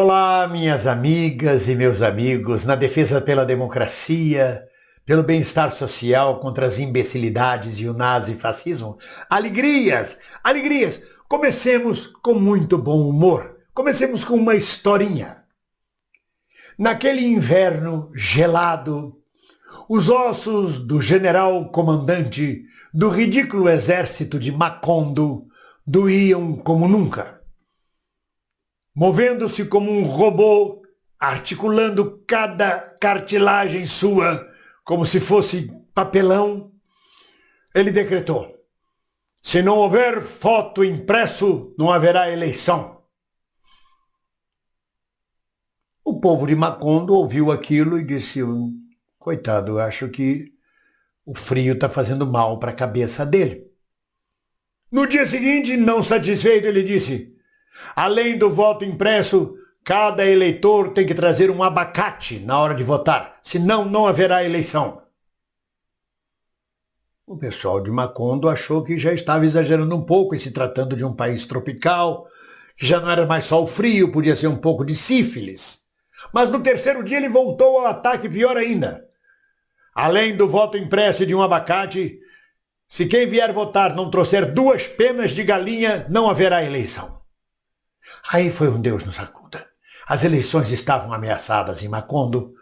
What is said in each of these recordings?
Olá, minhas amigas e meus amigos, na defesa pela democracia, pelo bem-estar social contra as imbecilidades e o nazifascismo. Alegrias, alegrias! Comecemos com muito bom humor. Comecemos com uma historinha. Naquele inverno gelado, os ossos do general comandante do ridículo exército de Macondo doíam como nunca. Movendo-se como um robô, articulando cada cartilagem sua como se fosse papelão, ele decretou: se não houver voto impresso, não haverá eleição. O povo de Macondo ouviu aquilo e disse: coitado, eu acho que o frio está fazendo mal para a cabeça dele. No dia seguinte, não satisfeito, ele disse: além do voto impresso, cada eleitor tem que trazer um abacate na hora de votar, senão não haverá eleição. O pessoal de Macondo achou que já estava exagerando um pouco em se tratando de um país tropical, que já não era mais só o frio, podia ser um pouco de sífilis. Mas no terceiro dia ele voltou ao ataque pior ainda. Além do voto impresso e de um abacate, se quem vier votar não trouxer 2 penas de galinha, não haverá eleição. Aí foi um Deus nos acuda. As eleições estavam ameaçadas em Macondo,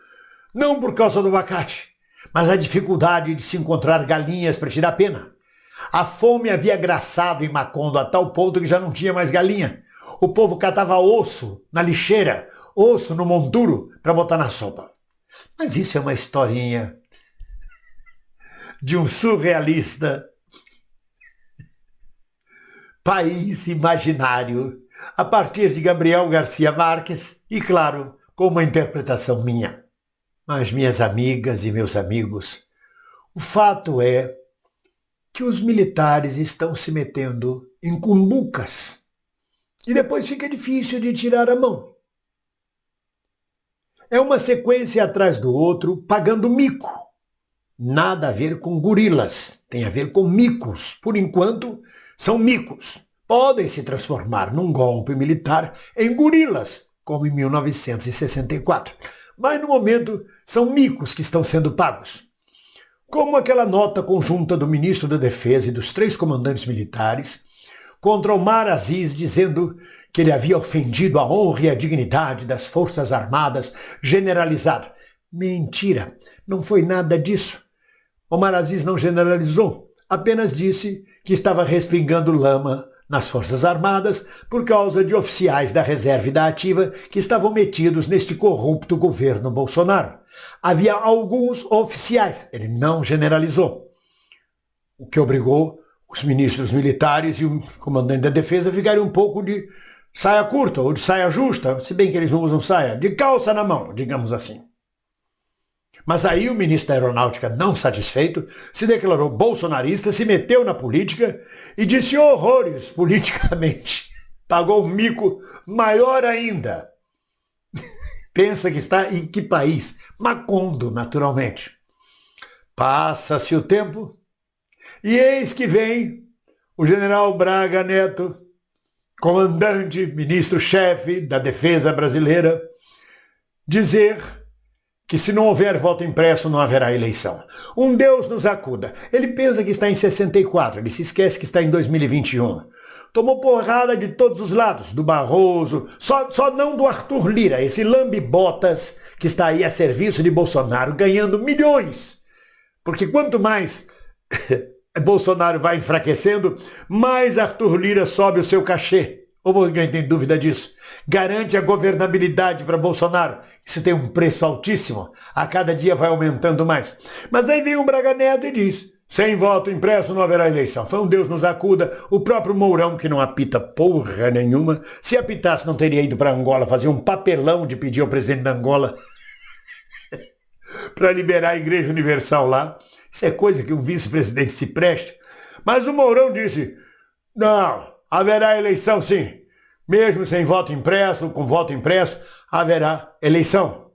não por causa do abacate, mas a dificuldade de se encontrar galinhas para tirar pena. A fome havia graçado em Macondo a tal ponto que já não tinha mais galinha. O povo catava osso na lixeira, osso no monturo para botar na sopa. Mas isso é uma historinha de um surrealista país imaginário, a partir de Gabriel Garcia Marques e, claro, com uma interpretação minha. Mas, minhas amigas e meus amigos, o fato é que os militares estão se metendo em cumbucas e depois fica difícil de tirar a mão. É uma sequência atrás do outro, pagando mico. Nada a ver com gorilas, tem a ver com micos. Por enquanto, são micos. Podem se transformar num golpe militar em gorilas, como em 1964. Mas, no momento, são micos que estão sendo pagos. Como aquela nota conjunta do ministro da Defesa e dos 3 comandantes militares contra Omar Aziz, dizendo que ele havia ofendido a honra e a dignidade das Forças Armadas generalizado. Mentira, não foi nada disso. Omar Aziz não generalizou, apenas disse que estava respingando lama nas Forças Armadas por causa de oficiais da reserva e da ativa que estavam metidos neste corrupto governo Bolsonaro. Havia alguns oficiais, ele não generalizou, o que obrigou os ministros militares e o comandante da defesa a ficarem um pouco de saia curta ou de saia justa, se bem que eles não usam saia, de calça na mão, digamos assim. Mas aí o ministro da Aeronáutica, não satisfeito, se declarou bolsonarista, se meteu na política e disse horrores politicamente. Pagou um mico maior ainda. Pensa que está em que país? Macondo, naturalmente. Passa-se o tempo e eis que vem o general Braga Neto, comandante, ministro-chefe da defesa brasileira, dizer que se não houver voto impresso não haverá eleição. Um Deus nos acuda. Ele pensa que está em 64, ele se esquece que está em 2021. Tomou porrada de todos os lados, do Barroso, só não do Arthur Lira, esse lambe-botas que está aí a serviço de Bolsonaro, ganhando milhões. Porque quanto mais Bolsonaro vai enfraquecendo, mais Arthur Lira sobe o seu cachê. Ou alguém tem dúvida disso? Garante a governabilidade para Bolsonaro. Isso tem um preço altíssimo. A cada dia vai aumentando mais. Mas aí vem o Braga Neto e diz: sem voto impresso não haverá eleição. Foi um Deus nos acuda. O próprio Mourão, que não apita porra nenhuma, se apitasse não teria ido para Angola fazer um papelão de pedir ao presidente da Angola para liberar a Igreja Universal lá. Isso é coisa que um vice-presidente se preste. Mas o Mourão disse: não, haverá eleição sim. Mesmo sem voto impresso, com voto impresso, haverá eleição.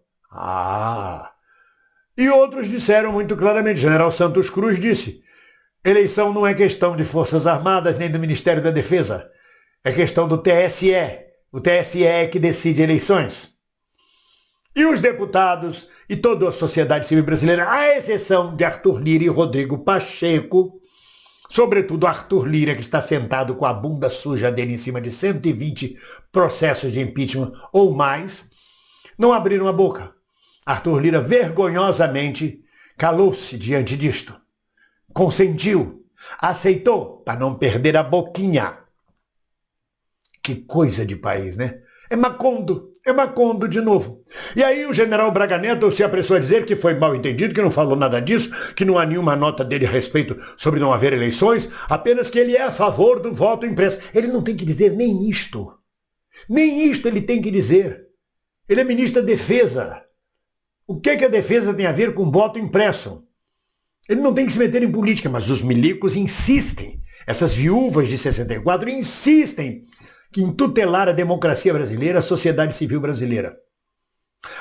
E outros disseram muito claramente. O general Santos Cruz disse: eleição não é questão de Forças Armadas nem do Ministério da Defesa. É questão do TSE. O TSE é que decide eleições. E os deputados e toda a sociedade civil brasileira, à exceção de Arthur Lira e Rodrigo Pacheco, sobretudo Arthur Lira, que está sentado com a bunda suja dele em cima de 120 processos de impeachment ou mais, não abriram a boca. Arthur Lira vergonhosamente calou-se diante disto. Consentiu, aceitou, para não perder a boquinha. Que coisa de país, né? É Macondo de novo. E aí o general Braga Neto se apressou a dizer que foi mal entendido, que não falou nada disso, que não há nenhuma nota dele a respeito sobre não haver eleições, apenas que ele é a favor do voto impresso. Ele não tem que dizer nem isto. Nem isto ele tem que dizer. Ele é ministro da Defesa. O que a defesa tem a ver com voto impresso? Ele não tem que se meter em política, mas os milicos insistem. Essas viúvas de 64 insistem em tutelar a democracia brasileira, a sociedade civil brasileira.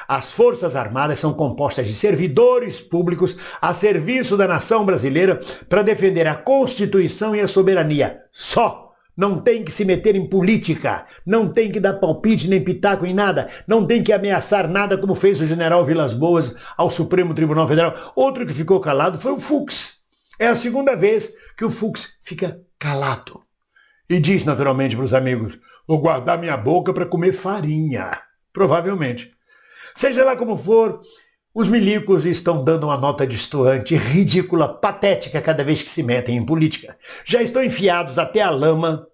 As Forças Armadas são compostas de servidores públicos a serviço da nação brasileira para defender a Constituição e a soberania. Só! Não tem que se meter em política, não tem que dar palpite nem pitaco em nada, não tem que ameaçar nada como fez o general Vilas Boas ao Supremo Tribunal Federal. Outro que ficou calado foi o Fux. É a segunda vez que o Fux fica calado. E diz naturalmente para os amigos, vou guardar minha boca para comer farinha. Provavelmente. Seja lá como for, os milicos estão dando uma nota destoante, ridícula, patética cada vez que se metem em política. Já estão enfiados até a lama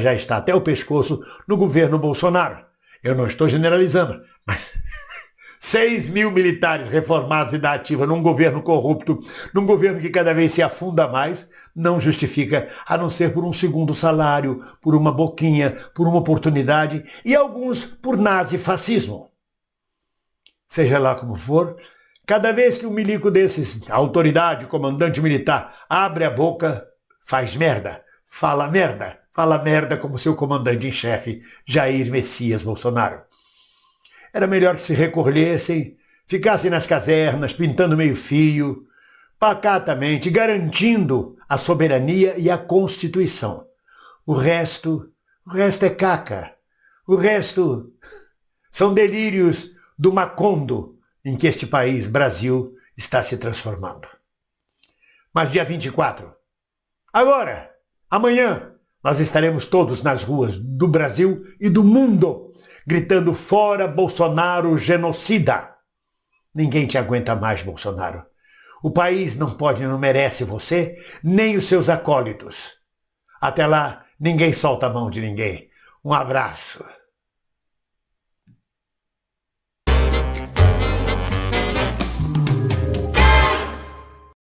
já está até o pescoço no governo Bolsonaro. Eu não estou generalizando, mas 6.000 militares reformados e da ativa num governo corrupto, num governo que cada vez se afunda mais, não justifica, a não ser por um segundo salário, por uma boquinha, por uma oportunidade e alguns por nazifascismo. Seja lá como for, cada vez que um milico desses, autoridade, comandante militar, abre a boca, faz merda, fala merda como seu comandante em chefe, Jair Messias Bolsonaro. Era melhor que se recolhessem, ficassem nas casernas, pintando meio fio, pacatamente, garantindo a soberania e a Constituição. O resto é caca. O resto são delírios do Macondo em que este país, Brasil, está se transformando. Mas dia 24, agora, amanhã, nós estaremos todos nas ruas do Brasil e do mundo, gritando fora Bolsonaro genocida. Ninguém te aguenta mais, Bolsonaro. O país não merece você, nem os seus acólitos. Até lá, ninguém solta a mão de ninguém. Um abraço.